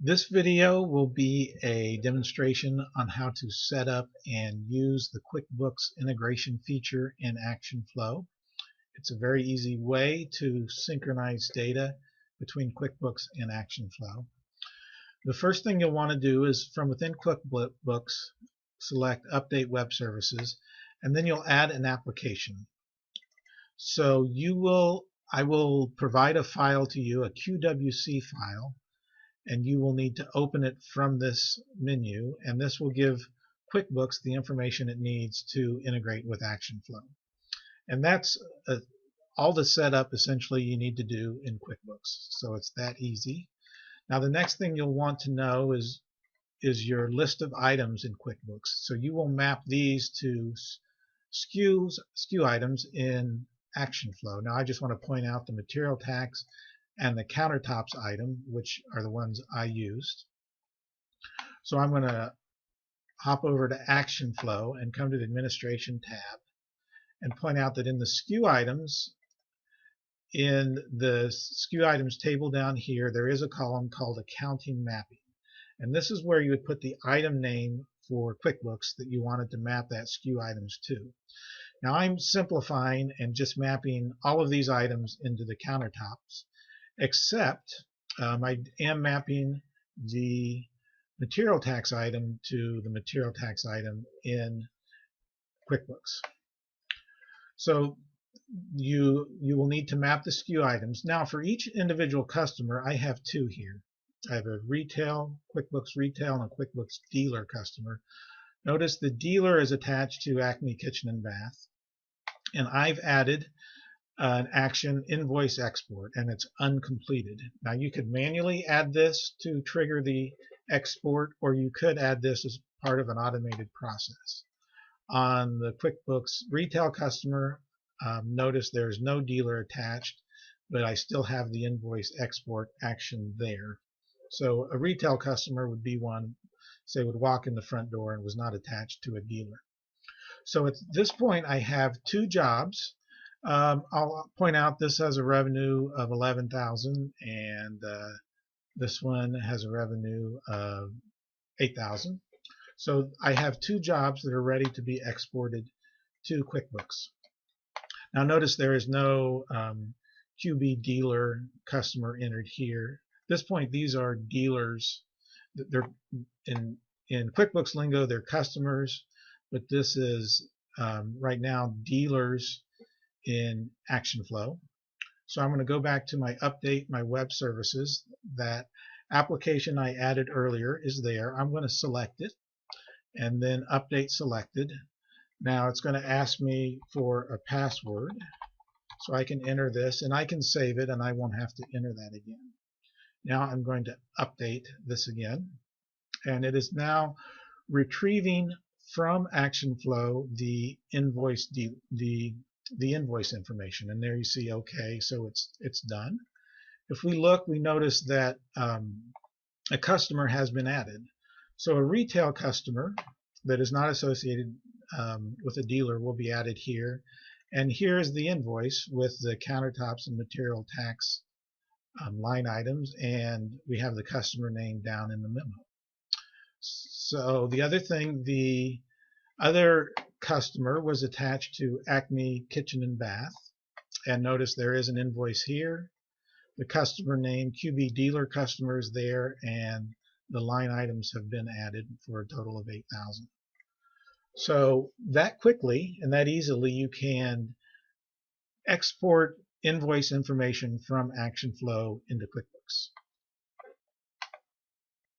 This video will be a demonstration on how to set up and use the QuickBooks integration feature in ActionFlow. It's a very easy way to synchronize data between QuickBooks and ActionFlow. The first thing you'll want to do is from within QuickBooks, select Update Web Services, and then you'll add an application. So I will provide a file to you, a QWC file, and you will need to open it from this menu, and this will give QuickBooks the information it needs to integrate with ActionFlow. And that's all the setup essentially you need to do in QuickBooks. So it's that easy. Now the next thing you'll want to know is your list of items in QuickBooks. So you will map these to SKU items in ActionFlow. Now I just want to point out the material tax and the countertops item, which are the ones I used. So I'm going to hop over to ActionFlow and come to the Administration tab and point out that in the SKU items, in the SKU items table down here, there is a column called Accounting Mapping. And this is where you would put the item name for QuickBooks that you wanted to map that SKU items to. Now I'm simplifying and just mapping all of these items into the countertops, except I am mapping the material tax item to the material tax item in QuickBooks. So you will need to map the SKU items. Now for each individual customer, I have two here. I have a retail, QuickBooks Retail, and a QuickBooks Dealer customer. Notice the dealer is attached to Acme Kitchen and Bath, and I've added an action invoice export, and it's uncompleted. Now you could manually add this to trigger the export, or you could add this as part of an automated process. On the QuickBooks Retail customer, notice there's no dealer attached, but I still have the invoice export action there. So a retail customer would be one, say, would walk in the front door and was not attached to a dealer. So at this point I have two jobs. I'll point out this has a revenue of $11,000 and this one has a revenue of $8,000. So I have two jobs that are ready to be exported to QuickBooks. Now notice there is no QB dealer customer entered here. At this point, these are dealers. They're in QuickBooks lingo, they're customers, but this is right now dealers in ActionFlow. So I'm going to go back to my update my web services. That application I added earlier is there. I'm going to select it and then update selected. Now it's going to ask me for a password, so I can enter this and I can save it and I won't have to enter that again. Now I'm going to update this again, and it is now retrieving from ActionFlow the invoice information, and there you see OK, so it's done. If we look, we notice that a customer has been added. So a retail customer that is not associated with a dealer will be added here, and here's the invoice with the countertops and material tax line items, and we have the customer name down in the memo. So the other thing, the other customer was attached to Acme Kitchen and Bath, and notice there is an invoice here. The customer name QB dealer customer is there, and the line items have been added for a total of $8,000. So that quickly and that easily you can export invoice information from ActionFlow into QuickBooks.